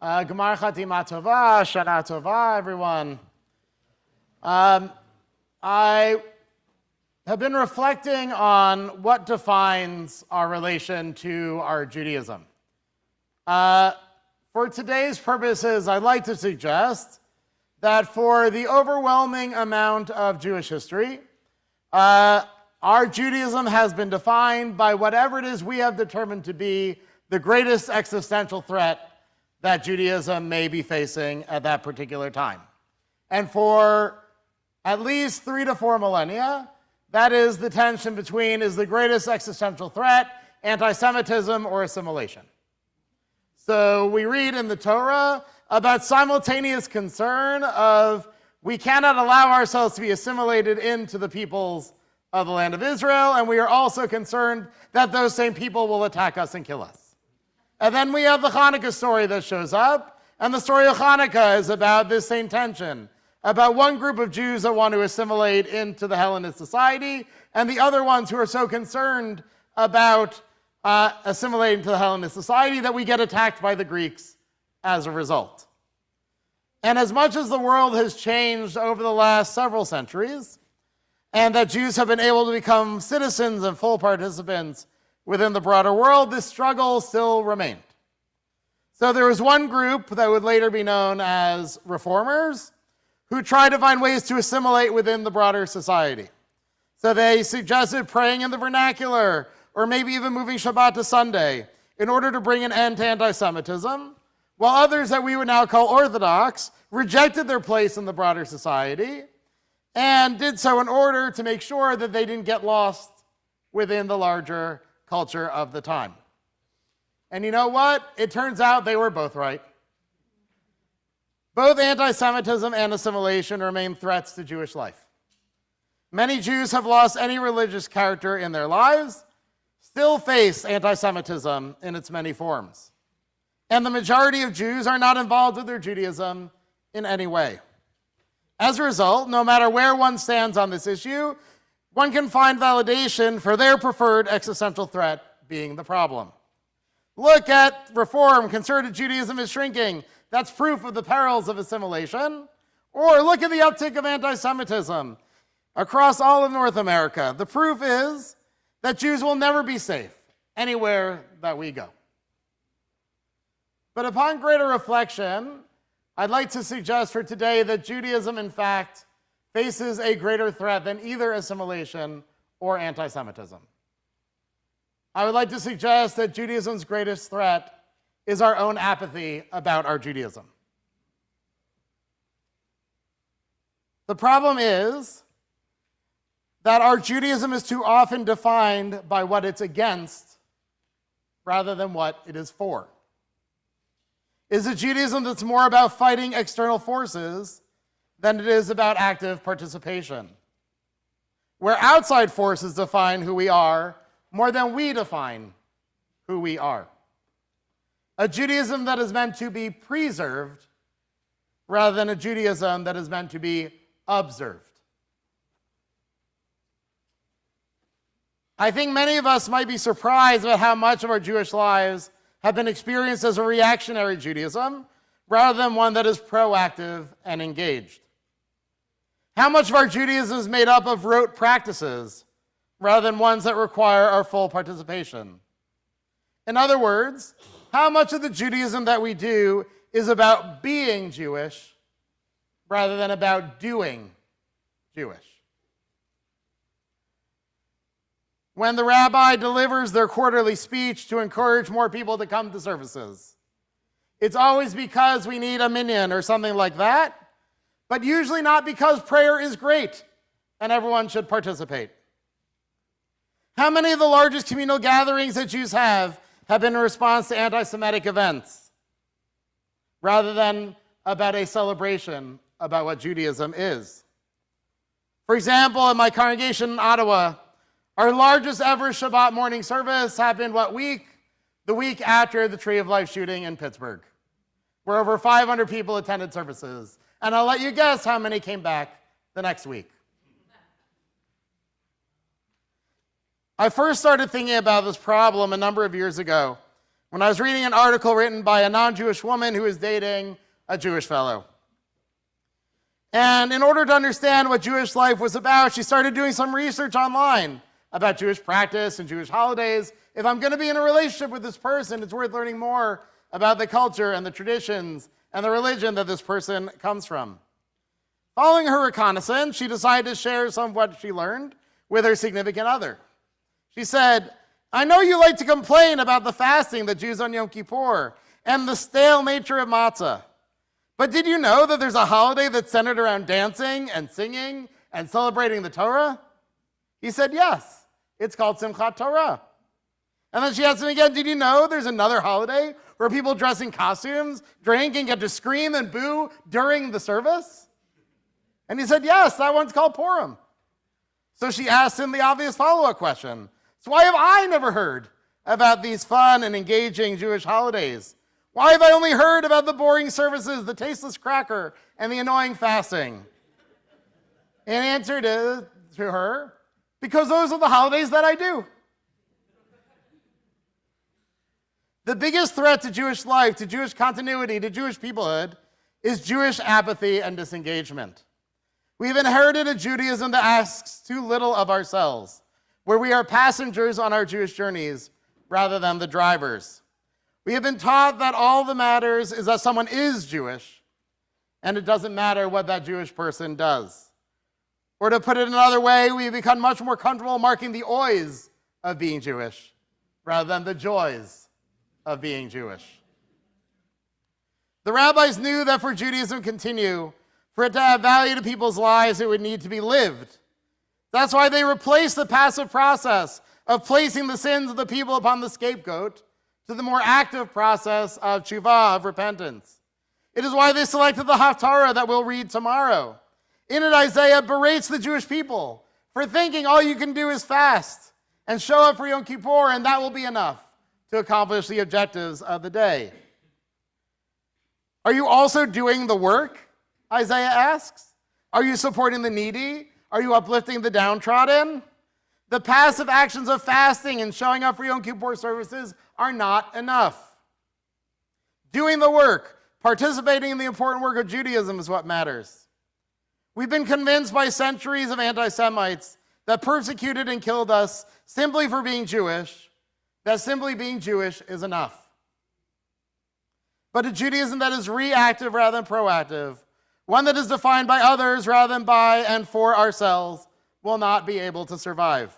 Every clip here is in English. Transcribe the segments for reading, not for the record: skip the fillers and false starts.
Gemar Chatima Tova, Shana Tova, everyone. I have been reflecting on what defines our relation to our Judaism. For today's purposes, I'd like to suggest that for the overwhelming amount of Jewish history, our Judaism has been defined by whatever it is we have determined to be the greatest existential threat that Judaism may be facing at that particular time. And for at least 3 to 4 millennia, that is the tension between, is the greatest existential threat anti-Semitism or assimilation? So we read in the Torah about simultaneous concern of we cannot allow ourselves to be assimilated into the peoples of the land of Israel, and we are also concerned that those same people will attack us and kill us. And then we have the Hanukkah story that shows up, and the story of Hanukkah is about this same tension, about one group of Jews that want to assimilate into the Hellenist society, and the other ones who are so concerned about assimilating to the Hellenist society that we get attacked by the Greeks as a result. And as much as the world has changed over the last several centuries, and that Jews have been able to become citizens and full participants within the broader world, this struggle still remained. So there was one group that would later be known as reformers who tried to find ways to assimilate within the broader society. So they suggested praying in the vernacular, or maybe even moving Shabbat to Sunday in order to bring an end to anti-Semitism, while others that we would now call Orthodox rejected their place in the broader society and did so in order to make sure that they didn't get lost within the larger culture of the time. And you know what? It turns out they were both right. Both anti-Semitism and assimilation remain threats to Jewish life. Many Jews have lost any religious character in their lives, still face anti-Semitism in its many forms. And the majority of Jews are not involved with their Judaism in any way. As a result, no matter where one stands on this issue, one can find validation for their preferred existential threat being the problem. Look at reform. Conservative Judaism is shrinking. That's proof of the perils of assimilation. Or look at the uptick of anti-Semitism across all of North America. The proof is that Jews will never be safe anywhere that we go. But upon greater reflection, I'd like to suggest for today that Judaism, in fact, faces a greater threat than either assimilation or anti-Semitism. I would like to suggest that Judaism's greatest threat is our own apathy about our Judaism. The problem is that our Judaism is too often defined by what it's against rather than what it is for. Is a Judaism that's more about fighting external forces than it is about active participation, where outside forces define who we are more than we define who we are. A Judaism that is meant to be preserved rather than a Judaism that is meant to be observed. I think many of us might be surprised about how much of our Jewish lives have been experienced as a reactionary Judaism rather than one that is proactive and engaged. How much of our Judaism is made up of rote practices rather than ones that require our full participation? In other words, how much of the Judaism that we do is about being Jewish rather than about doing Jewish? When the rabbi delivers their quarterly speech to encourage more people to come to services, it's always because we need a minyan or something like that, but usually not because prayer is great and everyone should participate. How many of the largest communal gatherings that Jews have been in response to anti-Semitic events rather than about a celebration about what Judaism is? For example, in my congregation in Ottawa, our largest ever Shabbat morning service happened what week? The week after the Tree of Life shooting in Pittsburgh, where over 500 people attended services. And I'll let you guess how many came back the next week. I first started thinking about this problem a number of years ago when I was reading an article written by a non-Jewish woman who is dating a Jewish fellow. And in order to understand what Jewish life was about, she started doing some research online about Jewish practice and Jewish holidays. If I'm going to be in a relationship with this person, it's worth learning more about the culture and the traditions and the religion that this person comes from. Following her reconnaissance, she decided to share some of what she learned with her significant other. She said, "I know you like to complain about the fasting that Jews on Yom Kippur and the stale nature of matzah. But did you know that there's a holiday that's centered around dancing and singing and celebrating the Torah?" He said, "Yes, it's called Simchat Torah." And then she asked him again, "Did you know there's another holiday where people dress in costumes, drink, and get to scream and boo during the service?" And he said, "Yes, that one's called Purim." So she asked him the obvious follow-up question. "So why have I never heard about these fun and engaging Jewish holidays? Why have I only heard about the boring services, the tasteless cracker, and the annoying fasting?" And he answered to her, "Because those are the holidays that I do." The biggest threat to Jewish life, to Jewish continuity, to Jewish peoplehood, is Jewish apathy and disengagement. We've inherited a Judaism that asks too little of ourselves, where we are passengers on our Jewish journeys rather than the drivers. We have been taught that all that matters is that someone is Jewish, and it doesn't matter what that Jewish person does. Or to put it another way, we've become much more comfortable marking the oys of being Jewish rather than the joys of being Jewish. The rabbis knew that for Judaism to continue, for it to have value to people's lives, it would need to be lived. That's why they replaced the passive process of placing the sins of the people upon the scapegoat to the more active process of tshuva, of repentance. It is why they selected the Haftarah that we'll read tomorrow. In it, Isaiah berates the Jewish people for thinking all you can do is fast and show up for Yom Kippur, and that will be enough to accomplish the objectives of the day. Are you also doing the work? Isaiah asks. Are you supporting the needy? Are you uplifting the downtrodden? The passive actions of fasting and showing up for Yom Kippur services are not enough. Doing the work, participating in the important work of Judaism is what matters. We've been convinced by centuries of anti-Semites that persecuted and killed us simply for being Jewish, that simply being Jewish is enough. But a Judaism that is reactive rather than proactive, one that is defined by others rather than by and for ourselves, will not be able to survive.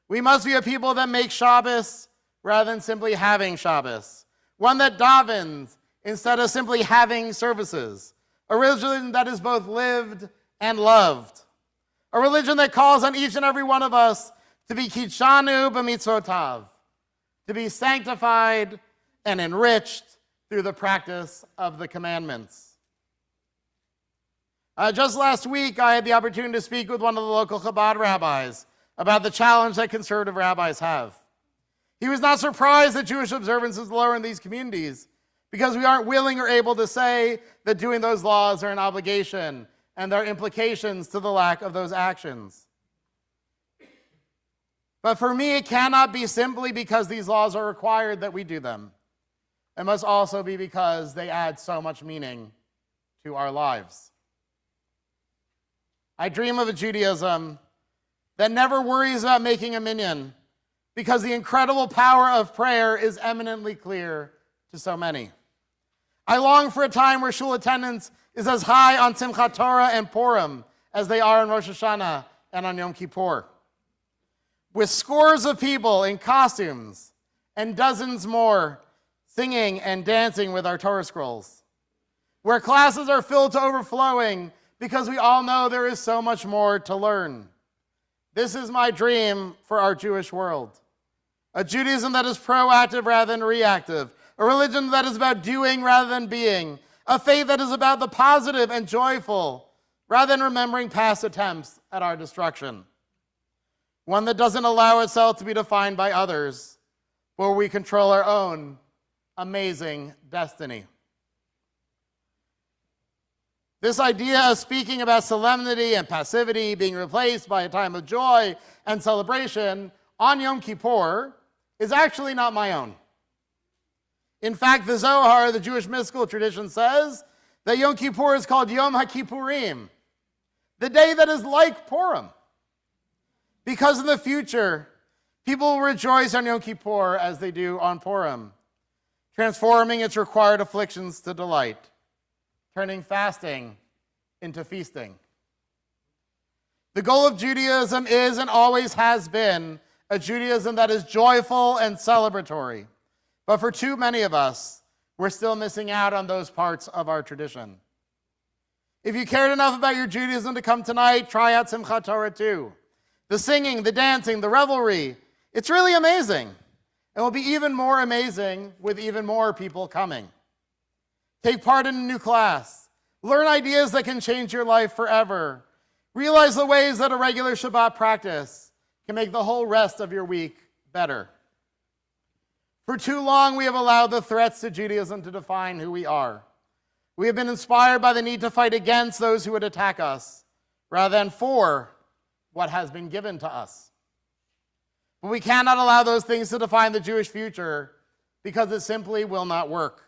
We must be a people that make Shabbos rather than simply having Shabbos, one that davens instead of simply having services, a religion that is both lived and loved, a religion that calls on each and every one of us to be kidshanu b'mitzvotav, to be sanctified and enriched through the practice of the commandments. Just last week, I had the opportunity to speak with one of the local Chabad rabbis about the challenge that conservative rabbis have. He was not surprised that Jewish observance is lower in these communities because we aren't willing or able to say that doing those laws are an obligation and there are implications to the lack of those actions. But for me, it cannot be simply because these laws are required that we do them. It must also be because they add so much meaning to our lives. I dream of a Judaism that never worries about making a minyan because the incredible power of prayer is eminently clear to so many. I long for a time where shul attendance is as high on Simchat Torah and Purim as they are on Rosh Hashanah and on Yom Kippur. With scores of people in costumes and dozens more singing and dancing with our Torah scrolls. Where classes are filled to overflowing because we all know there is so much more to learn. This is my dream for our Jewish world. A Judaism that is proactive rather than reactive. A religion that is about doing rather than being. A faith that is about the positive and joyful rather than remembering past attempts at our destruction. One that doesn't allow itself to be defined by others, but where we control our own amazing destiny. This idea of speaking about solemnity and passivity being replaced by a time of joy and celebration on Yom Kippur is actually not my own. In fact, the Zohar, the Jewish mystical tradition, says that Yom Kippur is called Yom HaKippurim, the day that is like Purim. Because in the future, people will rejoice on Yom Kippur as they do on Purim, transforming its required afflictions to delight, turning fasting into feasting. The goal of Judaism is and always has been a Judaism that is joyful and celebratory. But for too many of us, we're still missing out on those parts of our tradition. If you cared enough about your Judaism to come tonight, try out Simchat Torah too. The singing, the dancing, the revelry, it's really amazing. It will be even more amazing with even more people coming. Take part in a new class. Learn ideas that can change your life forever. Realize the ways that a regular Shabbat practice can make the whole rest of your week better. For too long, we have allowed the threats to Judaism to define who we are. We have been inspired by the need to fight against those who would attack us, rather than for what has been given to us. But we cannot allow those things to define the Jewish future because it simply will not work.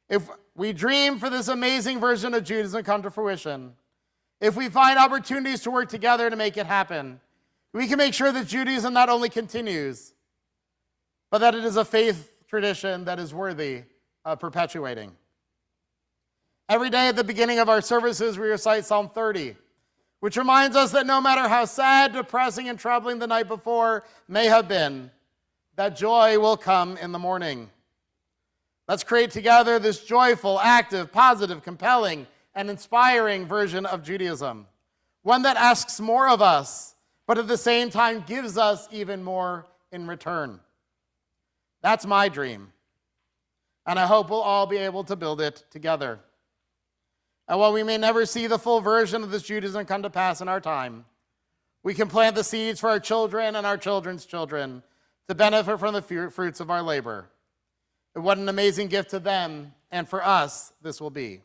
If we dream for this amazing version of Judaism come to fruition, if we find opportunities to work together to make it happen, we can make sure that Judaism not only continues, but that it is a faith tradition that is worthy of perpetuating. Every day at the beginning of our services, we recite Psalm 30, which reminds us that no matter how sad, depressing, and troubling the night before may have been, that joy will come in the morning. Let's create together this joyful, active, positive, compelling, and inspiring version of Judaism, one that asks more of us, but at the same time gives us even more in return. That's my dream, and I hope we'll all be able to build it together. And while we may never see the full version of this Judaism come to pass in our time, we can plant the seeds for our children and our children's children to benefit from the fruits of our labor. And what an amazing gift to them and for us this will be.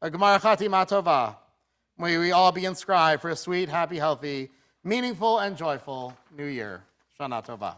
A Gemara Chatima Tova. May we all be inscribed for a sweet, happy, healthy, meaningful, and joyful New Year. Shana Tova.